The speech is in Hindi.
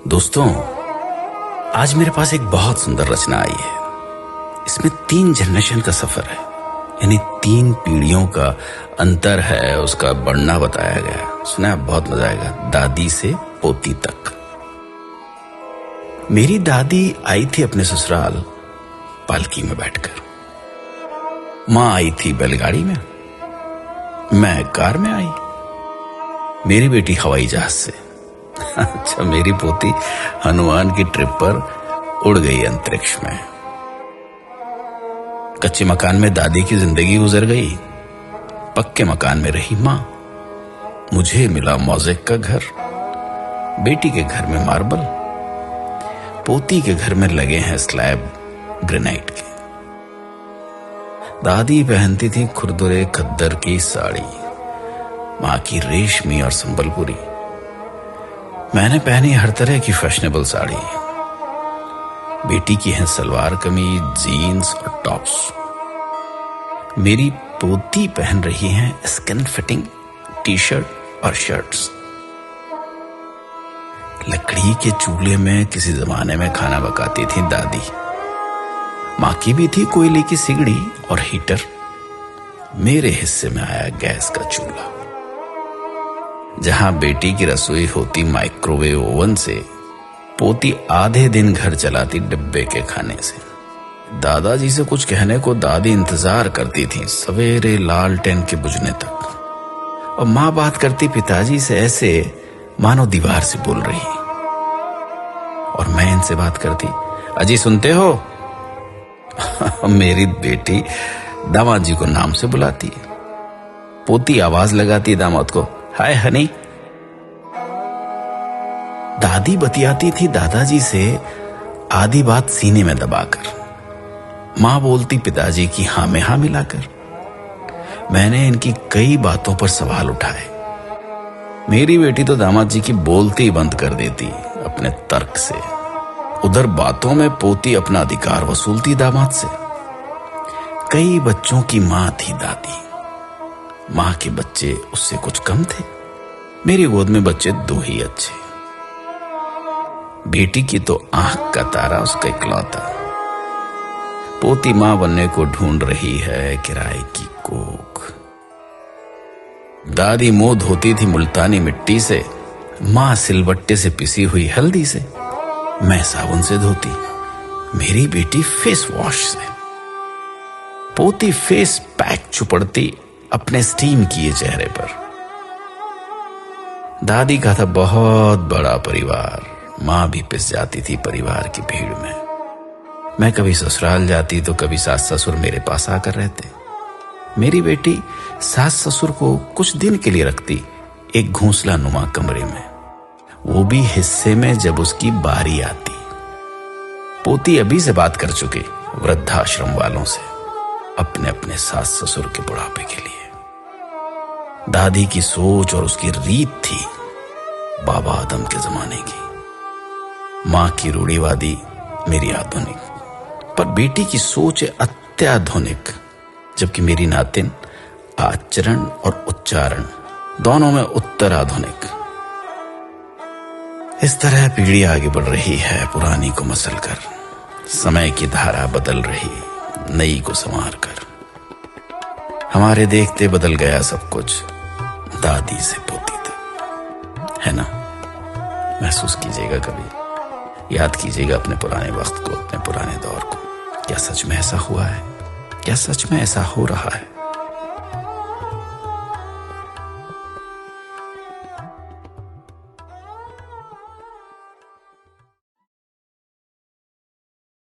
दोस्तों, आज मेरे पास एक बहुत सुंदर रचना आई है। इसमें 3 जनरेशन का सफर है, यानी 3 पीढ़ियों का अंतर है, उसका बढ़ना बताया गया है। सुना, बहुत मजा आएगा। दादी से पोती तक। मेरी दादी आई थी अपने ससुराल पालकी में बैठकर। माँ आई थी बैलगाड़ी में, मैं कार में आई, मेरी बेटी हवाई जहाज से। अच्छा, मेरी पोती हनुमान की ट्रिप पर उड़ गई अंतरिक्ष में। कच्चे मकान में दादी की जिंदगी गुजर गई, पक्के मकान में रही मां। मुझे मिला मोज़ेक का घर, बेटी के घर में मार्बल, पोती के घर में लगे हैं स्लैब ग्रेनाइट के। दादी पहनती थी खुरदुरे खद्दर की साड़ी, मां की रेशमी और संबलपुरी। मैंने पहनी हर तरह की फैशनेबल साड़ी। बेटी की है सलवार कमीज, जीन्स और टॉप्स। मेरी पोती पहन रही है स्किन फिटिंग टी शर्ट और शर्ट्स। लकड़ी के चूल्हे में किसी जमाने में खाना पकाती थी दादी। मां की भी थी कोयले की सिगड़ी और हीटर। मेरे हिस्से में आया गैस का चूल्हा। जहां बेटी की रसोई होती माइक्रोवेव ओवन से, पोती आधे दिन घर चलाती डिब्बे के खाने से। दादाजी से कुछ कहने को दादी इंतजार करती थी सवेरे लालटेन के बुझने तक, और मां बात करती पिताजी से ऐसे मानो दीवार से बोल रही। और मैं इनसे बात करती, अजी सुनते हो? मेरी बेटी दामाद जी को नाम से बुलाती है। पोती आवाज लगाती दामाद को, हाय हनी। दादी बतियाती थी दादाजी से आधी बात सीने में दबाकर। मां बोलती पिताजी की हां में हां मिलाकर। मैंने इनकी कई बातों पर सवाल उठाए। मेरी बेटी तो दामाद जी की बोलती ही बंद कर देती अपने तर्क से। उधर बातों में पोती अपना अधिकार वसूलती दामाद से। कई बच्चों की मां थी दादी। मां के बच्चे उससे कुछ कम थे। मेरी गोद में बच्चे 2 ही अच्छे। बेटी की तो आंख का तारा उसका इकलौता। पोती मां बनने को ढूंढ रही है किराए की कोख। दादी मुंह धोती थी मुल्तानी मिट्टी से, मां सिलबट्टे से पिसी हुई हल्दी से। मैं साबुन से धोती, मेरी बेटी फेस वॉश से। पोती फेस पैक चुपड़ती अपने स्टीम किए चेहरे पर। दादी का था बहुत बड़ा परिवार। मां भी पिस जाती थी परिवार की भीड़ में। मैं कभी ससुराल जाती तो कभी सास ससुर मेरे पास आकर रहते। मेरी बेटी सास ससुर को कुछ दिन के लिए रखती एक घोंसला नुमा कमरे में, वो भी हिस्से में जब उसकी बारी आती। पोती अभी से बात कर चुकी वृद्धाश्रम वालों से अपने अपने सास ससुर के बुढ़ापे के लिए। दादी की सोच और उसकी रीत थी बाबा आदम के जमाने की। मां की रूढ़िवादी, मेरी आधुनिक। पर बेटी की सोच है अत्याधुनिक, जबकि मेरी नातिन आचरण और उच्चारण दोनों में उत्तर आधुनिक। इस तरह पीढ़ी आगे बढ़ रही है पुरानी को मसल कर। समय की धारा बदल रही, नई को संवार कर। हमारे देखते बदल गया सब कुछ, दादी से पोती तक, है ना? महसूस कीजिएगा, कभी याद कीजिएगा अपने पुराने वक्त को, अपने पुराने दौर को। क्या सच में ऐसा हुआ है? क्या सच में ऐसा हो रहा है?